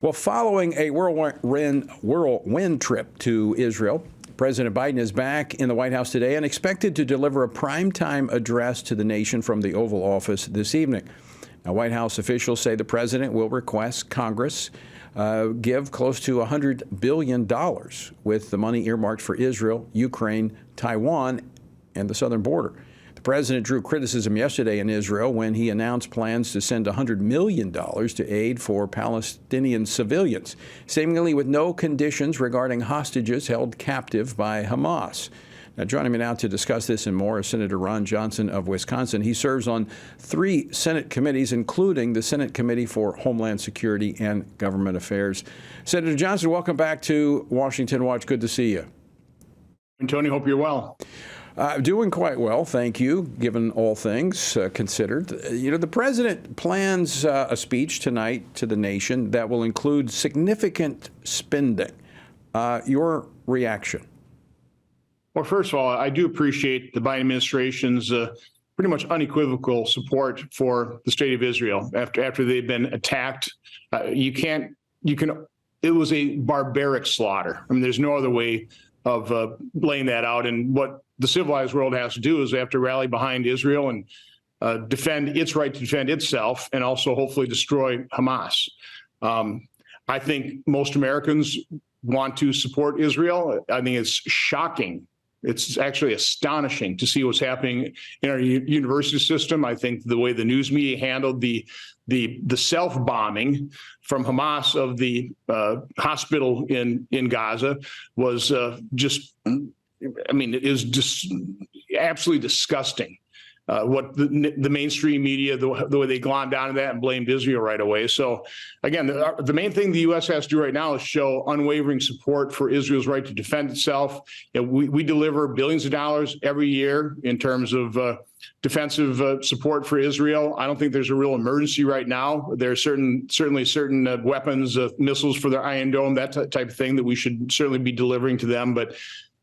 Well, following a whirlwind trip to Israel, President Biden is back in the White House today and expected to deliver a primetime address to the nation from the Oval Office this evening. Now, White House officials say the president will request Congress give close to $100 billion with the money earmarked for Israel, Ukraine, Taiwan, and the southern border. The president drew criticism yesterday in Israel when he announced plans to send $100 million to aid for Palestinian civilians, seemingly with no conditions regarding hostages held captive by Hamas. Now, joining me now to discuss this and more is Senator Ron Johnson of Wisconsin. He serves on 3 Senate committees, including the Senate Committee for Homeland Security and Government Affairs. Senator Johnson, welcome back to Washington Watch. Good to see you. And Tony, hope you're well. Doing quite well, thank you, given all things considered. You know, the president plans a speech tonight to the nation that will include significant spending. Your reaction? Well, first of all, I do appreciate the Biden administration's pretty much unequivocal support for the state of Israel after they've been attacked. It was a barbaric slaughter. I mean, there's no other way of laying that out. And what the civilized world has to do is they have to rally behind Israel and defend its right to defend itself and also hopefully destroy Hamas. I think most Americans want to support Israel. I think it's shocking. It's actually astonishing to see what's happening in our university system. I think the way the news media handled the self-bombing from Hamas of the hospital in Gaza was it is just absolutely disgusting. What the mainstream media, the way they glommed down to that and blamed Israel right away. So, again, the main thing the U.S. has to do right now is show unwavering support for Israel's right to defend itself. We deliver billions of dollars every year in terms of defensive support for Israel. I don't think there's a real emergency right now. There are certainly certain weapons, missiles for their Iron Dome, that type of thing that we should certainly be delivering to them. But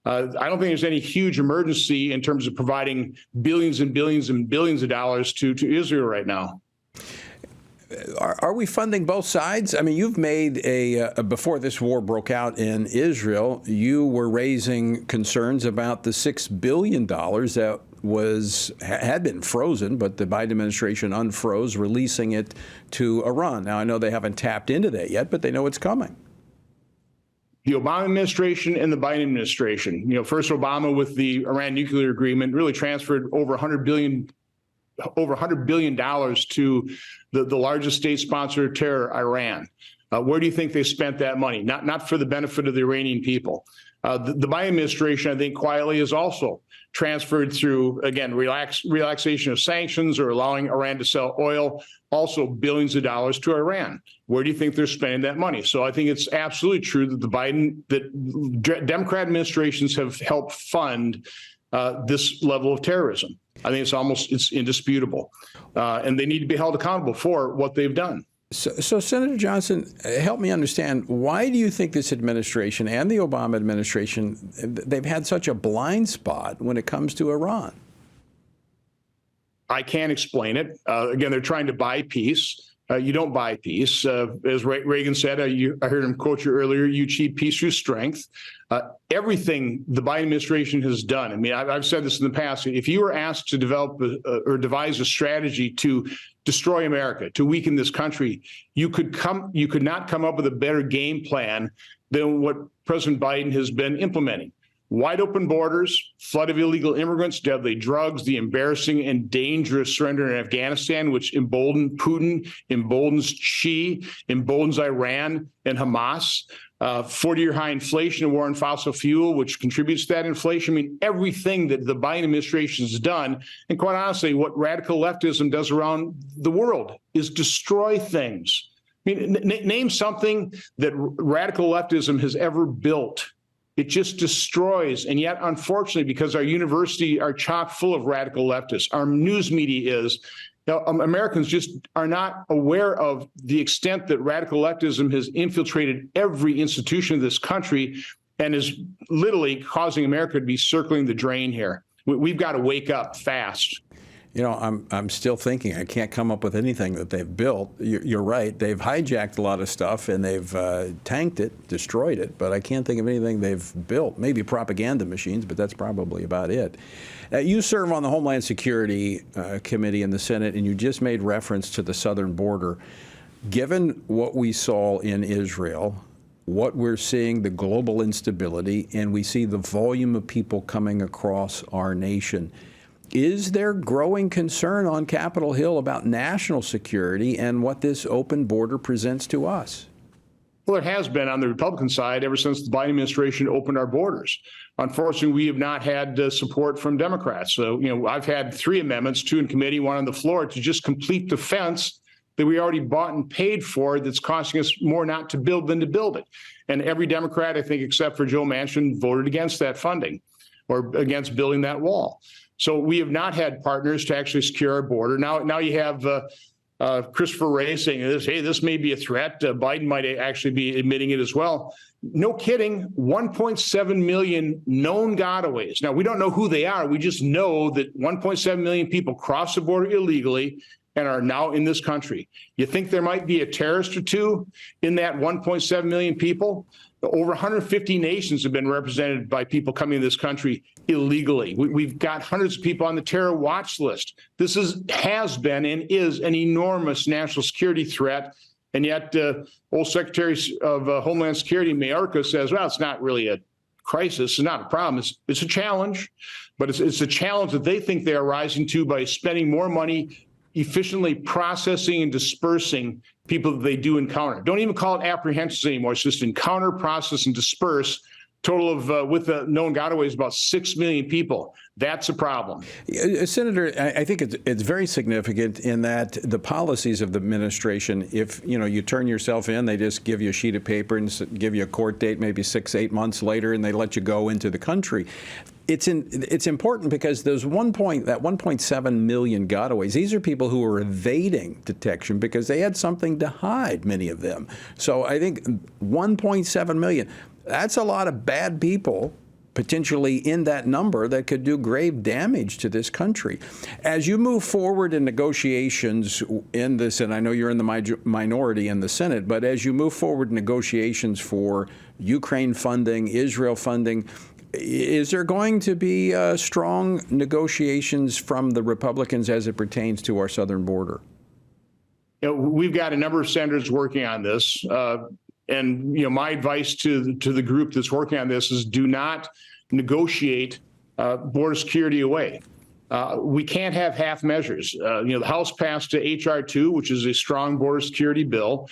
I don't think there's any huge emergency in terms of providing billions and billions and billions of dollars to Israel right now. Are we funding both sides? I mean, you've made before this war broke out in Israel, you were raising concerns about the $6 billion that had been frozen, but the Biden administration unfroze, releasing it to Iran. Now, I know they haven't tapped into that yet, but they know it's coming. The Obama administration and the Biden administration, first Obama with the Iran nuclear agreement really transferred over $100 billion to the largest state sponsor of terror, Iran. Where do you think they spent that money? Not for the benefit of the Iranian people. The Biden administration, I think, quietly has also transferred through, again, relaxation of sanctions or allowing Iran to sell oil, also billions of dollars to Iran. Where do you think they're spending that money? So I think it's absolutely true that Democrat administrations have helped fund this level of terrorism. I think it's indisputable. And they need to be held accountable for what they've done. So, Senator Johnson, help me understand, why do you think this administration and the Obama administration, they've had such a blind spot when it comes to Iran? I can't explain it. Again, they're trying to buy peace. You don't buy peace. As Reagan said, I heard him quote you earlier, you achieve peace through strength. Everything the Biden administration has done, I mean, I've said this in the past, if you were asked to develop or devise a strategy to destroy America, to weaken this country, you could not come up with a better game plan than what President Biden has been implementing. Wide open borders, flood of illegal immigrants, deadly drugs, the embarrassing and dangerous surrender in Afghanistan, which emboldened Putin, emboldens Xi, emboldens Iran and Hamas. 40-year high inflation and war on fossil fuel, which contributes to that inflation. I mean, everything that the Biden administration has done, and quite honestly, what radical leftism does around the world is destroy things. I mean, name something that radical leftism has ever built. It just destroys. And yet, unfortunately, because our universities are chock full of radical leftists, our news media is, Americans just are not aware of the extent that radical leftism has infiltrated every institution of this country and is literally causing America to be circling the drain here. We've got to wake up fast. I'm still thinking. I can't come up with anything that they've built. You're right. They've hijacked a lot of stuff and they've tanked it, destroyed it. But I can't think of anything they've built. Maybe propaganda machines, but that's probably about it. You serve on the Homeland Security Committee in the Senate, and you just made reference to the southern border. Given what we saw in Israel, what we're seeing, the global instability, and we see the volume of people coming across our nation, is there growing concern on Capitol Hill about national security and what this open border presents to us? Well, it has been on the Republican side ever since the Biden administration opened our borders. Unfortunately, we have not had support from Democrats. So, I've had 3 amendments, 2 in committee, 1 on the floor, to just complete the fence that we already bought and paid for that's costing us more not to build than to build it. And every Democrat, I think, except for Joe Manchin, voted against that funding or against building that wall. So we have not had partners to actually secure our border. Now you have Christopher Wray saying this, hey, this may be a threat. Biden might actually be admitting it as well. No kidding, 1.7 million known gotaways. Now, we don't know who they are. We just know that 1.7 million people crossed the border illegally and are now in this country. You think there might be a terrorist or two in that 1.7 million people? Over 150 nations have been represented by people coming to this country illegally. We've got hundreds of people on the terror watch list. This has been and is an enormous national security threat. And yet, old Secretary of Homeland Security, Mayorkas, says, well, it's not really a crisis. It's not a problem. It's a challenge. But it's a challenge that they think they are rising to by spending more money efficiently processing and dispersing people that they do encounter. Don't even call it apprehensions anymore. It's just encounter, process, and disperse. Total of, with the known gotaways, about 6 million people. That's a problem. Senator, I think it's very significant in that the policies of the administration, if you turn yourself in, they just give you a sheet of paper and give you a court date maybe 6-8 months later, and they let you go into the country. It's important because there's that 1.7 million gotaways. These are people who are evading detection because they had something to hide, many of them. So I think 1.7 million, that's a lot of bad people potentially in that number that could do grave damage to this country. As you move forward in negotiations in this, and I know you're in the minority in the Senate, but as you move forward in negotiations for Ukraine funding, Israel funding, is there going to be strong negotiations from the Republicans as it pertains to our southern border? We've got a number of senators working on this. And my advice to the group that's working on this is do not negotiate border security away. We can't have half measures. The House passed H.R. 2, which is a strong border security bill.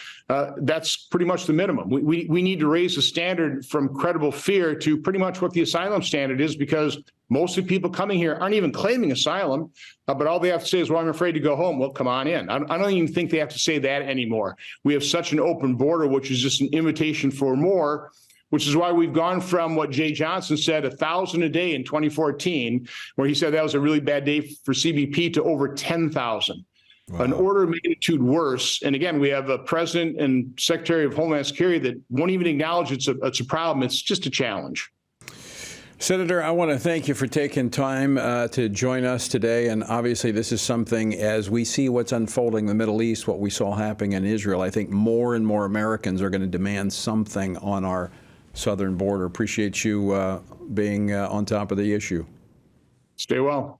That's pretty much the minimum. We need to raise the standard from credible fear to pretty much what the asylum standard is, because most of the people coming here aren't even claiming asylum, but all they have to say is, well, I'm afraid to go home. Well, come on in. I don't even think they have to say that anymore. We have such an open border, which is just an invitation for more, which is why we've gone from what Jay Johnson said, 1,000 a day in 2014, where he said that was a really bad day for CBP, to over 10,000. Wow. An order of magnitude worse. And again, we have a president and secretary of Homeland Security that won't even acknowledge it's a problem. It's just a challenge. Senator, I want to thank you for taking time to join us today. And obviously, this is something, as we see what's unfolding in the Middle East, what we saw happening in Israel, I think more and more Americans are going to demand something on our southern border. Appreciate you being on top of the issue. Stay well.